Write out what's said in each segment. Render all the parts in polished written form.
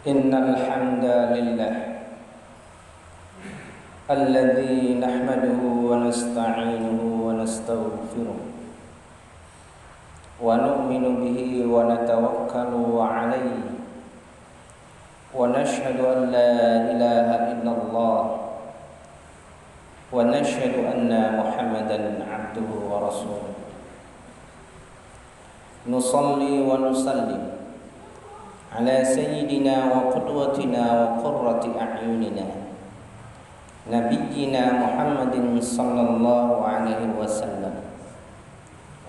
إن الحمد لله الذي نحمده ونستعينه ونستغفره ونؤمن به ونتوكل عليه ونشهد أن لا إله إلا الله ونشهد أن محمدا عبده ورسوله نصلي ونسلم على سيدنا وقدوتنا وقرة أعيننا نبينا محمد صلى الله عليه وسلم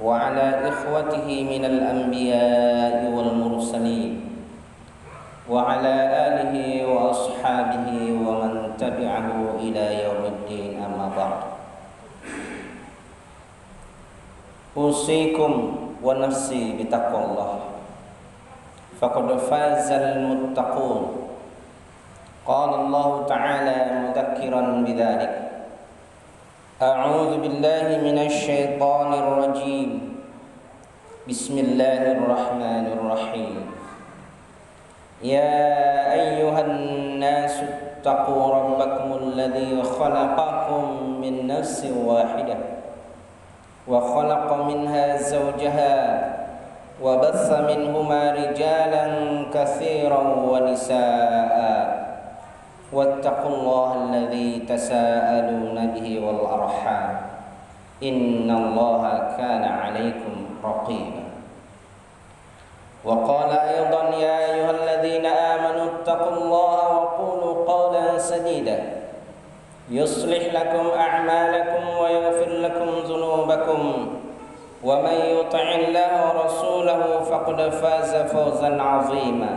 وعلى إخوته من الأنبياء والمرسلين وعلى آله وأصحابه ومن تبعه إلى يوم الدين أما بعد أوصيكم ونفسي بتقوى الله فقد فاز المتقون قال الله تعالى مذكرا بذلك أعوذ بالله من الشيطان الرجيم بسم الله الرحمن الرحيم يا أيها الناس اتقوا ربكم الذي خلقكم من نفس واحدة وخلق منها زوجها وبث منهما رجالا كثيرا ونساء واتقوا الله الذي تساءلون به والأرحام إن الله كان عليكم رقيبا وقال أيضا يا أيها الذين آمنوا اتقوا الله وقولوا قولا سديدا يصلح لكم أعمالكم ويغفر لكم ذنوبكم ومن يطع الله ورسوله فقد فاز فوزا عظيما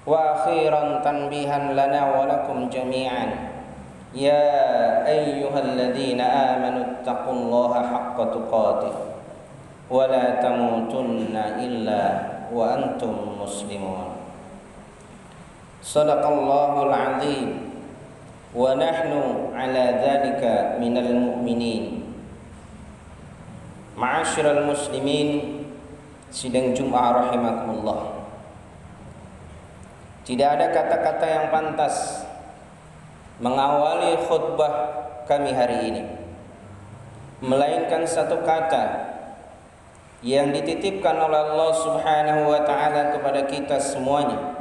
وأخيرا تنبيها لنا ولكم جميعا يا أيها الذين آمنوا اتقوا الله حق تقاته ولا تموتن إلا وأنتم مسلمون صدق الله العظيم ونحن على ذلك من المؤمنين. Ma'asyiral muslimin, sidang Jum'ah rahimakumullah. Tidak ada kata-kata yang pantas mengawali khutbah kami hari ini, melainkan satu kata yang dititipkan oleh Allah Subhanahu wa taala kepada kita semuanya,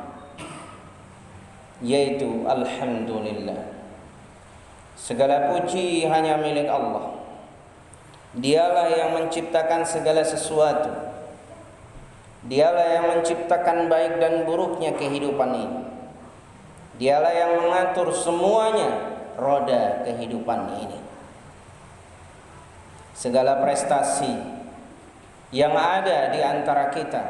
yaitu alhamdulillah. Segala puji hanya milik Allah. Dialah yang menciptakan segala sesuatu. Dialah yang menciptakan baik dan buruknya kehidupan ini. Dialah yang mengatur semuanya roda kehidupan ini. Segala prestasi yang ada di antara kita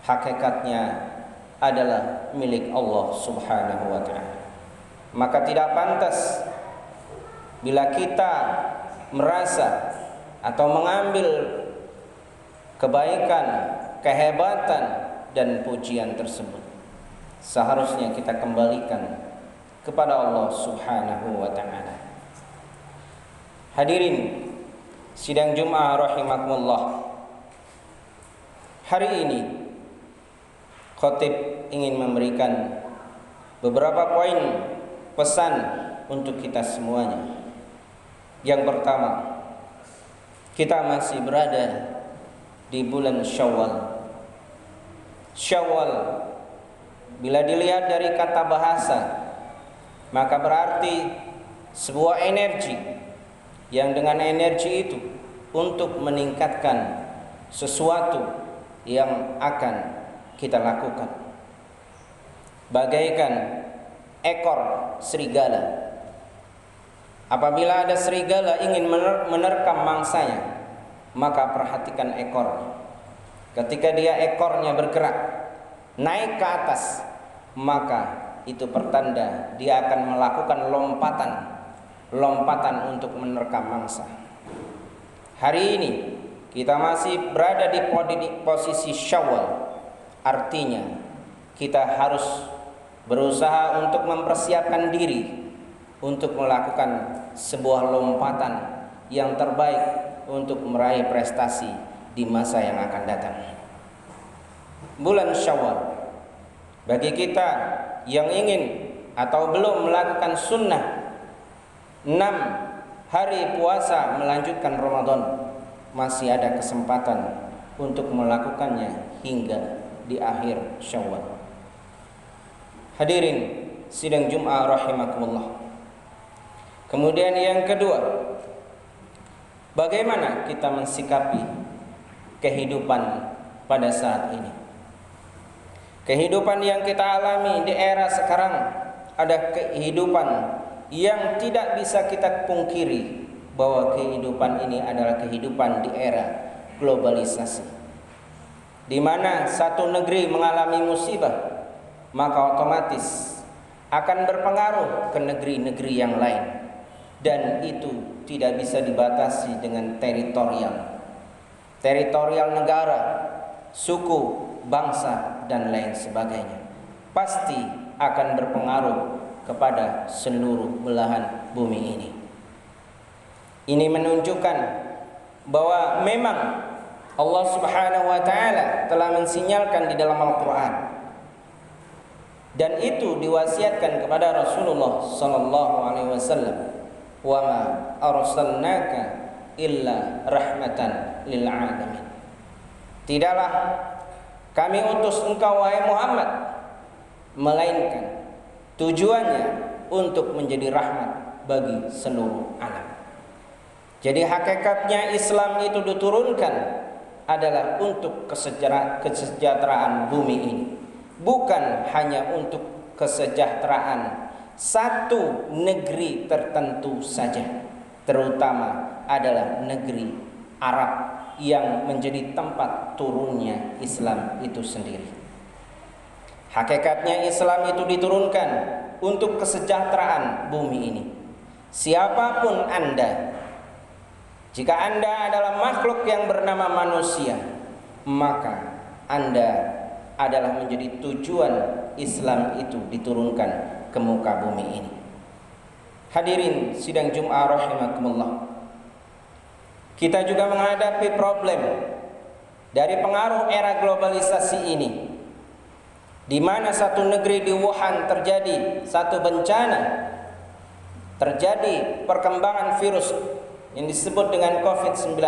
hakikatnya adalah milik Allah Subhanahu wa taala. Maka tidak pantas bila kita merasa atau mengambil kebaikan, kehebatan dan pujian tersebut. Seharusnya kita kembalikan kepada Allah Subhanahu wa taala. Hadirin sidang Jum'ah rahimakumullah. Hari ini khatib ingin memberikan beberapa poin pesan untuk kita semuanya. Yang pertama, kita masih berada di bulan Syawal. Syawal, bila dilihat dari kata bahasa, maka berarti sebuah energi yang dengan energi itu untuk meningkatkan sesuatu yang akan kita lakukan. Bagaikan ekor serigala. Apabila ada serigala ingin menerkam mangsanya, maka perhatikan ekornya. Ketika ekornya bergerak naik ke atas, maka itu pertanda dia akan melakukan lompatan untuk menerkam mangsa. Hari ini kita masih berada di posisi Syawal. Artinya kita harus berusaha untuk mempersiapkan diri untuk melakukan sebuah lompatan yang terbaik untuk meraih prestasi di masa yang akan datang. Bulan Syawal bagi kita yang ingin atau belum melakukan sunnah 6 hari puasa melanjutkan Ramadan, masih ada kesempatan untuk melakukannya hingga di akhir Syawal. Hadirin sidang Jum'ah rahimakumullah. Kemudian yang kedua, bagaimana kita mensikapi kehidupan pada saat ini? Kehidupan yang kita alami di era sekarang ada kehidupan yang tidak bisa kita pungkiri bahwa kehidupan ini adalah kehidupan di era globalisasi, di mana satu negeri mengalami musibah, maka otomatis akan berpengaruh ke negeri-negeri yang lain, dan itu tidak bisa dibatasi dengan teritorial negara, suku, bangsa, dan lain sebagainya. Pasti akan berpengaruh kepada seluruh belahan bumi ini. Ini menunjukkan bahwa memang Allah Subhanahu wa taala telah mensinyalkan di dalam Al-Qur'an, dan itu diwasiatkan kepada Rasulullah sallallahu alaihi wasallam, "Wa ma arsalnaka illa rahmatan lil alamin." Tidaklah kami utus engkau wahai Muhammad melainkan tujuannya untuk menjadi rahmat bagi seluruh alam. Jadi hakikatnya Islam itu diturunkan adalah untuk kesejahteraan bumi ini, bukan hanya untuk kesejahteraan satu negeri tertentu saja, terutama adalah negeri Arab yang menjadi tempat turunnya Islam itu sendiri. Hakikatnya Islam itu diturunkan untuk kesejahteraan bumi ini. Siapapun Anda, jika Anda adalah makhluk yang bernama manusia, maka Anda adalah menjadi tujuan Islam itu diturunkan ke muka bumi ini. Hadirin sidang Jum'ah rahimakumullah. Kita juga menghadapi problem dari pengaruh era globalisasi ini, di mana satu negeri di Wuhan terjadi satu bencana, terjadi perkembangan virus yang disebut dengan COVID-19,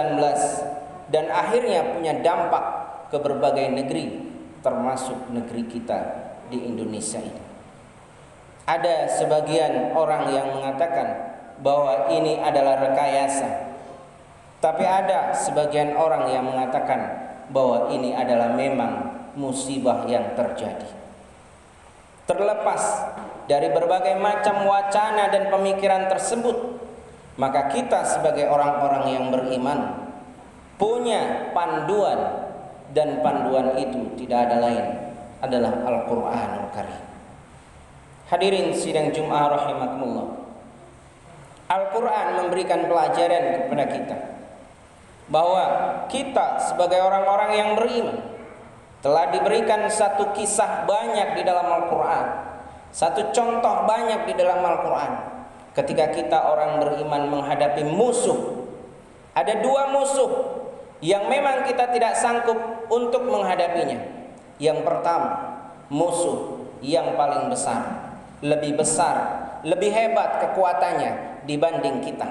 dan akhirnya punya dampak ke berbagai negeri, termasuk negeri kita di Indonesia ini. Ada sebagian orang yang mengatakan bahwa ini adalah rekayasa, tapi ada sebagian orang yang mengatakan bahwa ini adalah memang musibah yang terjadi. Terlepas dari berbagai macam wacana dan pemikiran tersebut, maka kita sebagai orang-orang yang beriman punya panduan, dan panduan itu tidak ada lain adalah Al-Qur'anul Karim. Hadirin sidang Jum'ah rahimakumullah. Al-Qur'an memberikan pelajaran kepada kita bahwa kita sebagai orang-orang yang beriman telah diberikan satu kisah banyak di dalam Al-Qur'an, satu contoh banyak di dalam Al-Qur'an. Ketika kita orang beriman menghadapi musuh, ada dua musuh yang memang kita tidak sanggup untuk menghadapinya. Yang pertama, musuh yang paling besar, lebih hebat kekuatannya dibanding kita.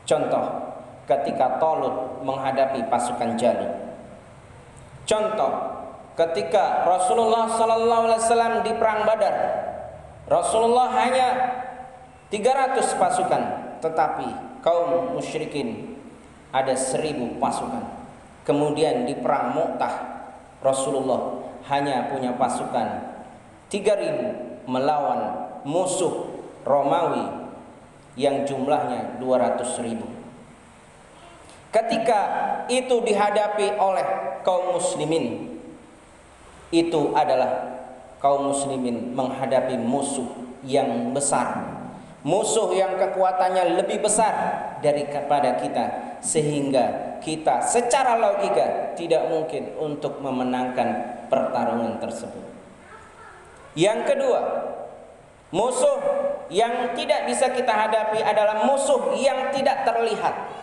Contoh, ketika Talut menghadapi pasukan Jalut. Contoh, ketika Rasulullah SAW di perang Badar, Rasulullah hanya 300 pasukan, tetapi kaum musyrikin ada 1000 pasukan. Kemudian di perang Mu'tah, Rasulullah hanya punya pasukan 3000 melawan musuh Romawi yang jumlahnya 200.000. Ketika itu dihadapi oleh kaum muslimin, itu adalah kaum muslimin menghadapi musuh yang besar, musuh yang kekuatannya lebih besar daripada kita, sehingga kita secara logika tidak mungkin untuk memenangkan pertarungan tersebut. Yang kedua, musuh yang tidak bisa kita hadapi adalah musuh yang tidak terlihat,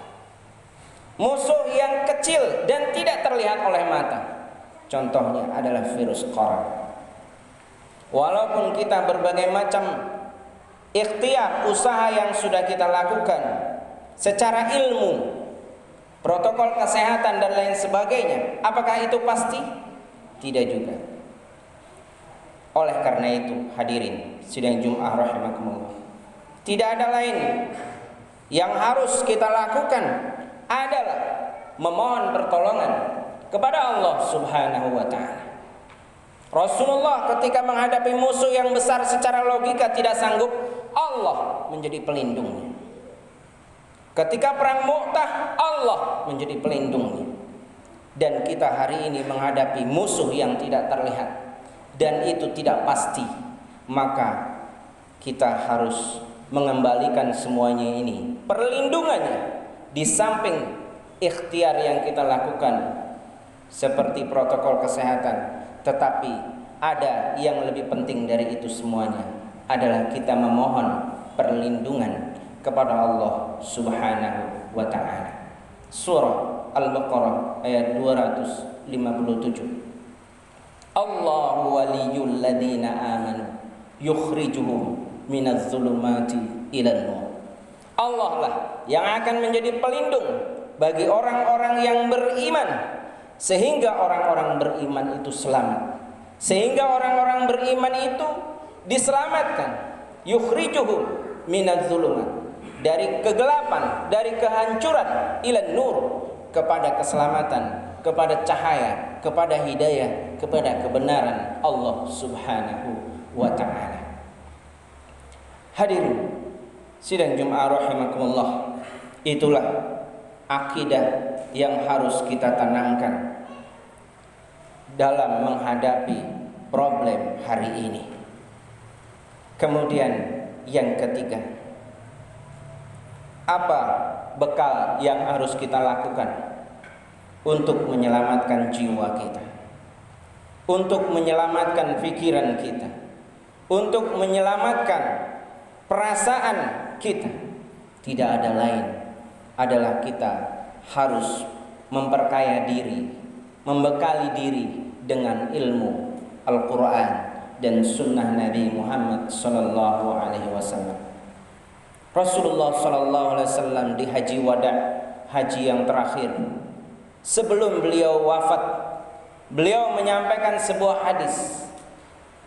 musuh yang kecil dan tidak terlihat oleh mata. Contohnya adalah virus corona. Walaupun kita berbagai macam ikhtiar, usaha yang sudah kita lakukan secara ilmu, protokol kesehatan dan lain sebagainya, apakah itu pasti? Tidak juga. Oleh karena itu, hadirin sidang Jumat rahimakumullah, tidak ada lain yang harus kita lakukan adalah memohon pertolongan kepada Allah Subhanahu wa ta'ala. Rasulullah ketika menghadapi musuh yang besar secara logika tidak sanggup, Allah menjadi pelindungnya. Ketika perang Mu'tah, Allah menjadi pelindungnya. Dan kita hari ini menghadapi musuh yang tidak terlihat dan itu tidak pasti, maka kita harus mengembalikan semuanya ini, perlindungannya, di samping ikhtiar yang kita lakukan seperti protokol kesehatan. Tetapi ada yang lebih penting dari itu semuanya, adalah kita memohon perlindungan kepada Allah Subhanahu wa ta'ala. Surah Al-Baqarah ayat 257. Allahu waliyul ladina amanu yukhrijuhum minadz zulumati ilan nur. Allah lah yang akan menjadi pelindung bagi orang-orang yang beriman, sehingga orang-orang beriman itu selamat, sehingga orang-orang beriman itu diselamatkan. Yukhrijuhum minadz zulumat, dari kegelapan, dari kehancuran, ilan nur, kepada keselamatan, kepada cahaya, kepada hidayah, kepada kebenaran Allah Subhanahu wa ta'ala. Hadirin sidang Jumat rahimakumullah, itulah akidah yang harus kita tanamkan dalam menghadapi problem hari ini. Kemudian yang ketiga, apa bekal yang harus kita lakukan untuk menyelamatkan jiwa kita, untuk menyelamatkan pikiran kita, untuk menyelamatkan perasaan kita? Tidak ada lain, adalah kita harus memperkaya diri, membekali diri dengan ilmu Al-Quran dan sunnah Nabi Muhammad sallallahu alaihi wasallam. Rasulullah sallallahu alaihi wasallam di haji wada, haji yang terakhir, sebelum beliau wafat, beliau menyampaikan sebuah hadis.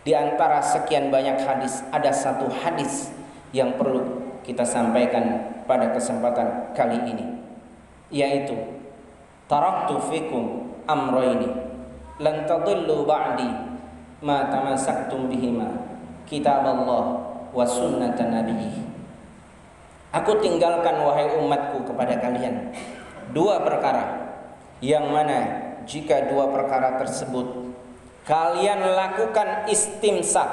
Di antara sekian banyak hadis, ada satu hadis yang perlu kita sampaikan pada kesempatan kali ini, yaitu taraktu fikum amrayni lan tadillu ba'di ma tamassaktum bihima kitaballah wa sunnatan nabiyyi. Aku tinggalkan wahai umatku kepada kalian dua perkara, yang mana jika dua perkara tersebut kalian lakukan istimsak,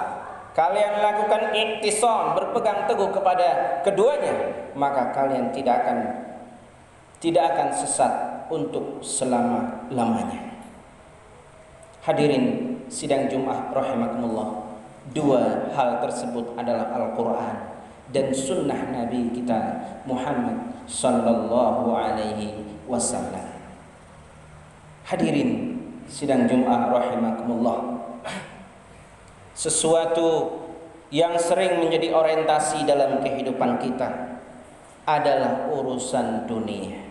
kalian lakukan iktisam, berpegang teguh kepada keduanya, maka kalian tidak akan sesat untuk selama-lamanya. Hadirin sidang Jumat rahimakumullah, dua hal tersebut adalah Al-Quran dan sunnah Nabi kita Muhammad sallallahu alaihi wasallam. Hadirin sidang Jumat rahimakumullah, sesuatu yang sering menjadi orientasi dalam kehidupan kita adalah urusan dunia.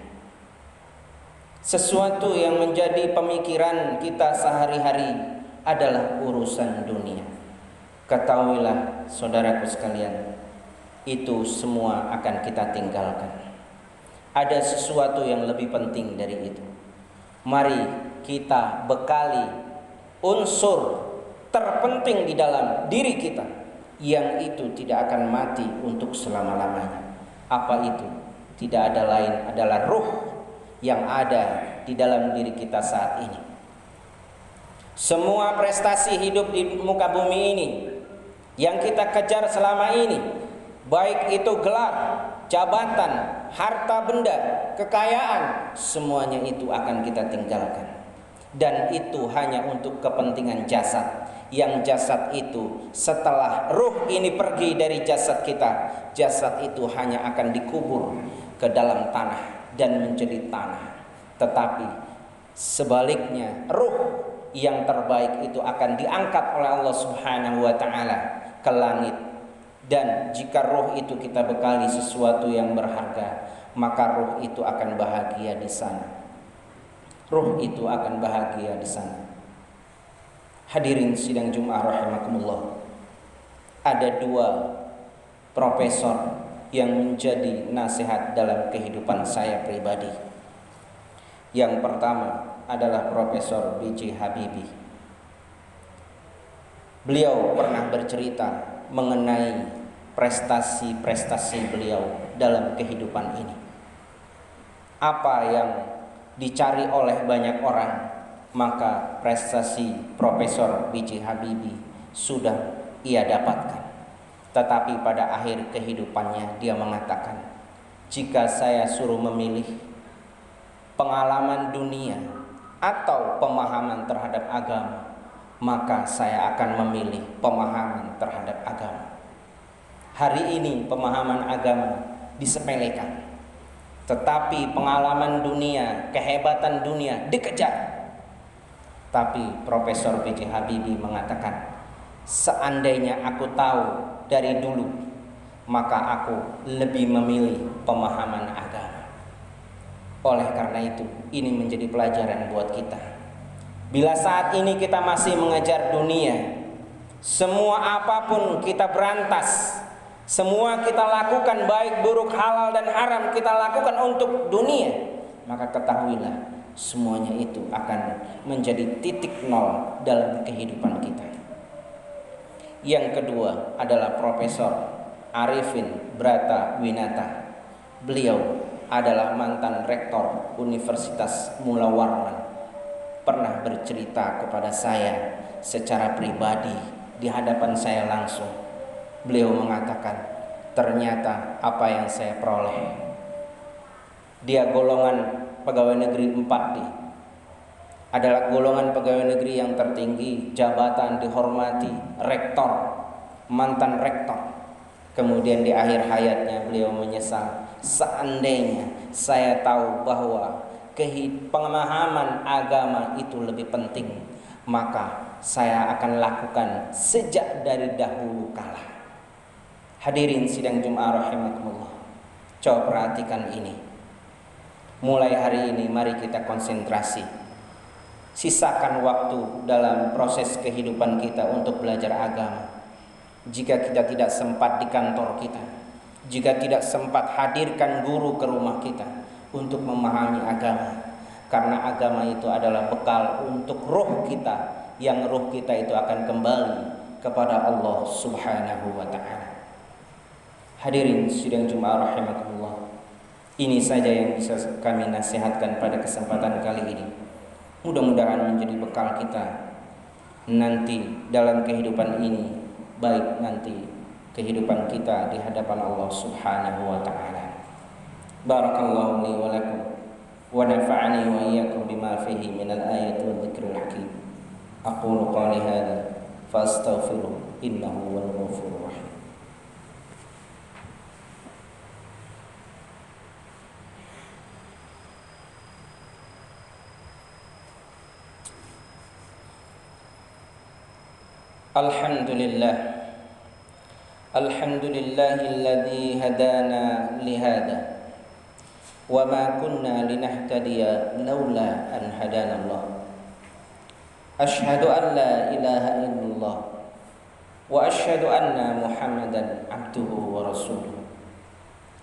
Sesuatu yang menjadi pemikiran kita sehari-hari adalah urusan dunia. Ketahuilah saudaraku sekalian, itu semua akan kita tinggalkan. Ada sesuatu yang lebih penting dari itu. Mari kita bekali unsur terpenting di dalam diri kita, yang itu tidak akan mati untuk selama-lamanya. Apa itu? Tidak ada lain adalah ruh yang ada di dalam diri kita saat ini. Semua prestasi hidup di muka bumi ini yang kita kejar selama ini, baik itu gelar, jabatan, harta benda, kekayaan, semuanya itu akan kita tinggalkan. Dan itu hanya untuk kepentingan jasad. Yang jasad itu setelah ruh ini pergi dari jasad kita, jasad itu hanya akan dikubur ke dalam tanah dan menjadi tanah. Tetapi sebaliknya, ruh yang terbaik itu akan diangkat oleh Allah Subhanahu wa taala ke langit. Dan jika roh itu kita bekali sesuatu yang berharga, maka roh itu akan bahagia di sana. Roh itu akan bahagia di sana. Hadirin sidang Jumat rahimakumullah. Ada dua profesor yang menjadi nasihat dalam kehidupan saya pribadi. Yang pertama adalah Profesor B.J. Habibie. Beliau pernah bercerita mengenai prestasi-prestasi beliau dalam kehidupan ini. Apa yang dicari oleh banyak orang, maka prestasi Profesor B.J. Habibie sudah ia dapatkan. Tetapi pada akhir kehidupannya dia mengatakan, jika saya suruh memilih pengalaman dunia atau pemahaman terhadap agama, maka saya akan memilih pemahaman terhadap agama. Hari ini pemahaman agama disepelekan, tetapi pengalaman dunia, kehebatan dunia dikejar. Tapi Profesor B.J. Habibie mengatakan, seandainya aku tahu dari dulu, maka aku lebih memilih pemahaman agama. Oleh karena itu, ini menjadi pelajaran buat kita. Bila saat ini kita masih mengejar dunia, semua apapun kita berantas, semua kita lakukan, baik buruk, halal dan haram kita lakukan untuk dunia, maka ketahuilah semuanya itu akan menjadi titik nol dalam kehidupan kita. Yang kedua adalah Profesor Arifin Brata Winata. Beliau adalah mantan rektor Universitas Mula Warman. Pernah bercerita kepada saya secara pribadi di hadapan saya langsung. Beliau mengatakan, ternyata apa yang saya peroleh, dia golongan pegawai negeri 4D, adalah golongan pegawai negeri yang tertinggi, jabatan dihormati, rektor, mantan rektor. Kemudian di akhir hayatnya beliau menyesal, seandainya saya tahu bahwa pemahaman agama itu lebih penting, maka saya akan lakukan sejak dari dahulu kala. Hadirin sidang Jumat rahimakumullah, coba perhatikan ini. Mulai hari ini mari kita konsentrasi. Sisakan waktu dalam proses kehidupan kita untuk belajar agama. Jika kita tidak sempat di kantor kita, jika tidak sempat hadirkan guru ke rumah kita untuk memahami agama, karena agama itu adalah bekal untuk roh kita, yang roh kita itu akan kembali kepada Allah Subhanahu wa ta'ala. Hadirin sidang Jumat rahimakumullah, ini saja yang bisa kami nasihatkan pada kesempatan kali ini. Mudah-mudahan menjadi bekal kita nanti dalam kehidupan ini, baik nanti kehidupan kita di hadapan Allah Subhanahu wa ta'ala. Barakallahu li wa lakum wa nafa'ani wa iyyakum bima fihi minal ayati wal dzikril hakim. Aqulu qali hadza fa astaghfiruh innahu wal ghafurur rahim. Alhamdulillah, alhamdulillahilladzi hadana lihada wa ma kunna linahtadiya laula an hadana Allah. Asyhadu an la ilaha illallah wa asyhadu anna Muhammadan abduhu wa rasuluh.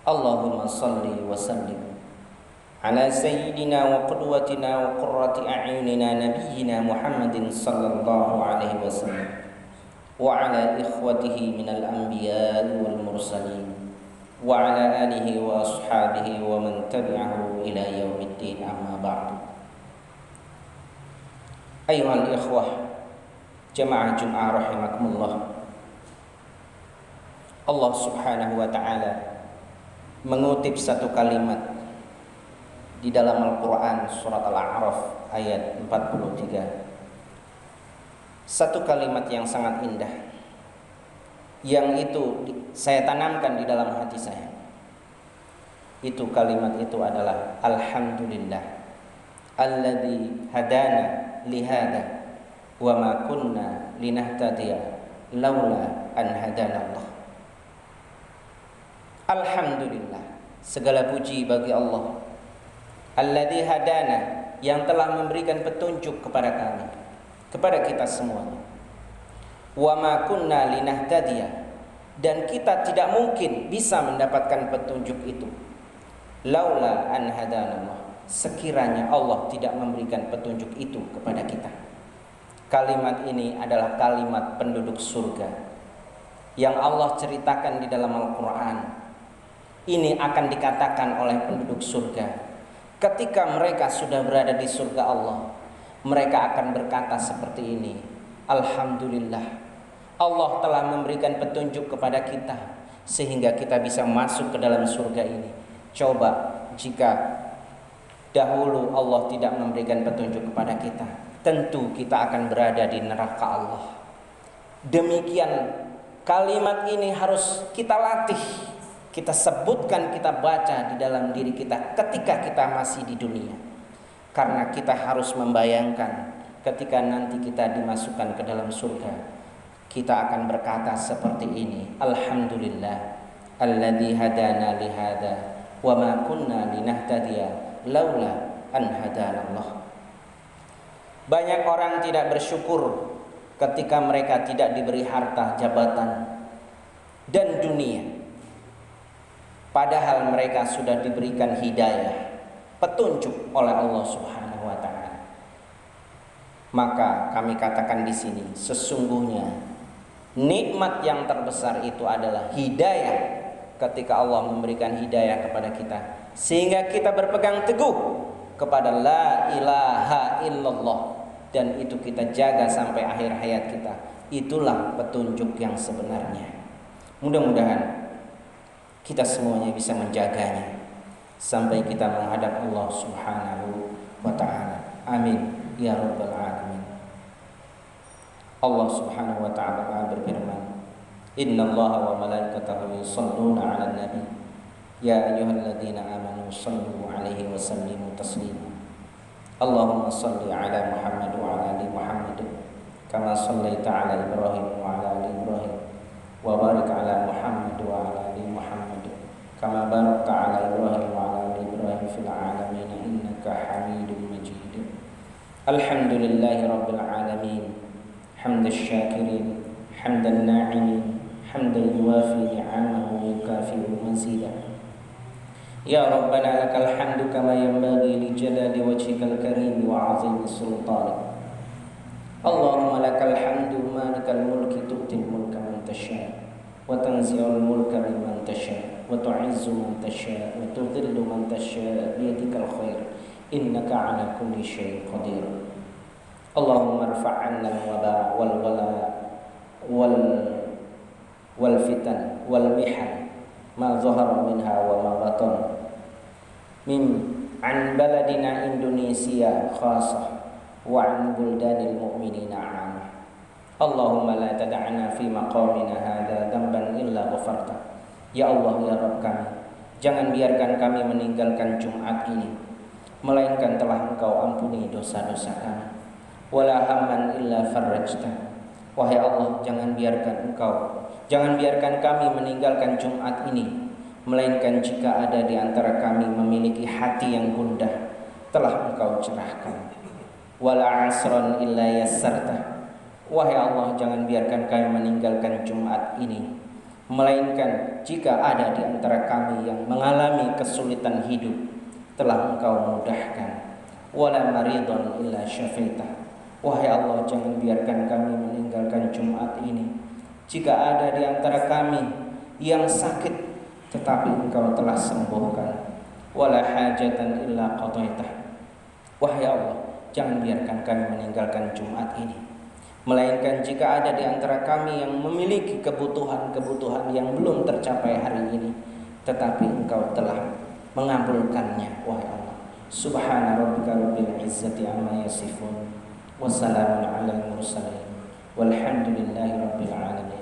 Allahumma salli wa sallim ala sayyidina wa qudwatina wa qurrati a'yunina nabiyyina Muhammadin sallallahu alaihi wasallam wa ala ikhwatihi minal anbiya'i wal mursalin wa ala alihi wa ashabihi wa man tabi'ahu ila yaumiddin, amma ba'du. Ayuhal ikhwah jamaah Jum'ah rahimakumullah, Allah Subhanahu wa ta'ala mengutip satu kalimat di dalam Al-Quran surat Al-A'raf ayat 43. Satu kalimat yang sangat indah, yang itu saya tanamkan di dalam hati saya. Itu kalimat itu adalah alhamdulillah alladzi hadana lihada wa ma kunna linahtadiya laula an hadanallah. Alhamdulillah, segala puji bagi Allah, alladzi hadana, yang telah memberikan petunjuk kepada kami, kepada kita semuanya. Wa ma kunna linahtadiya, dan kita tidak mungkin bisa mendapatkan petunjuk itu laula an hadanallah, sekiranya Allah tidak memberikan petunjuk itu kepada kita. Kalimat ini adalah kalimat penduduk surga yang Allah ceritakan di dalam Al-Quran. Ini akan dikatakan oleh penduduk surga ketika mereka sudah berada di surga Allah. Mereka akan berkata seperti ini, alhamdulillah, Allah telah memberikan petunjuk kepada kita sehingga kita bisa masuk ke dalam surga ini. Coba jika dahulu Allah tidak memberikan petunjuk kepada kita, tentu kita akan berada di neraka Allah. Demikian kalimat ini harus kita latih, kita sebutkan, kita baca di dalam diri kita ketika kita masih di dunia. Karena kita harus membayangkan ketika nanti kita dimasukkan ke dalam surga, kita akan berkata seperti ini, alhamdulillah alladzi hadana li hada wa ma kunna linahtadiya laula an hadanallah. Banyak orang tidak bersyukur ketika mereka tidak diberi harta, jabatan, dan dunia, padahal mereka sudah diberikan hidayah, petunjuk oleh Allah Subhanahu wa taala. Maka kami katakan di sini, sesungguhnya nikmat yang terbesar itu adalah hidayah, ketika Allah memberikan hidayah kepada kita sehingga kita berpegang teguh kepada la ilaha illallah, dan itu kita jaga sampai akhir hayat kita. Itulah petunjuk yang sebenarnya. Mudah-mudahan kita semuanya bisa menjaganya sampai kita menghadap Allah Subhanahu wa ta'ala. Amin ya rabbal alamin. Allah Subhanahu wa ta'ala berfirman, innallaha wa malaikatahu yusholluna 'alan nabi ya ayyuhalladzina amanu shallu 'alaihi wa sallimu taslima. Allahumma shalli 'ala Muhammad wa 'ala ali Muhammad kama shallaita 'ala Ibrahim wa 'ala ali Ibrahim wa barik 'ala Muhammad wa 'ala ali Muhammad kama barakta 'ala Ibrahim wa 'ala ali Ibrahim fil 'alamin innaka Hamidum Majid. Alhamdulillahi rabbil alamin, hamdasy syakirin, hamdan na'imin, hamdan yuwafi ni'amahu wa yukafi'u mazidah. Ya Rabbana lakal hamdu kama yanbaghi li jalali wajhikal karim wa 'azimi sultanik. Allahumma lakal hamdu malikal mulki tu'til mulka man tasha' wa tanzi'ul mulka mimman tasha' wa tu'izzu man tasha' wa tudhillu man tasha' bi yadikal khair innaka 'ala kulli syai'in qadir. Allahumma irfa' 'anna al-waba' wal wala wal fitan wal mihan ma zahara minha wa ma batan an baladina Indonesia khasah wa an buldanil mu'minina 'amah. Allahumma la tad'ana fi maqamina hadza dhanban illa ghafarta. Ya Allah, ya Rabb kami, jangan biarkan kami meninggalkan Jumat ini melainkan telah Engkau ampuni dosa-dosa kami. Wala hamman illa farajta. Wahai Allah, jangan biarkan kami meninggalkan Jumat ini melainkan jika ada di antara kami memiliki hati yang gundah, telah Engkau cerahkan. Wala asran illa yassarta. Wahai Allah, jangan biarkan kami meninggalkan Jumat ini melainkan jika ada di antara kami yang mengalami kesulitan hidup, telah Engkau mudahkan. Wala maridun illa syafaitah. Wahai Allah, jangan biarkan kami meninggalkan Jumat ini jika ada di antara kami yang sakit, tetapi Engkau telah sembuhkan. Wala hajatan illa qadaitah. Wahai Allah, jangan biarkan kami meninggalkan Jumat ini melainkan jika ada di antara kami yang memiliki kebutuhan-kebutuhan yang belum tercapai hari ini, tetapi Engkau telah mengabulkannya. Wahai Allah, subhana rabbika rabbil izzati amma yasifun, wassalamun alal mursalin, walhamdulillahi rabbil alamin.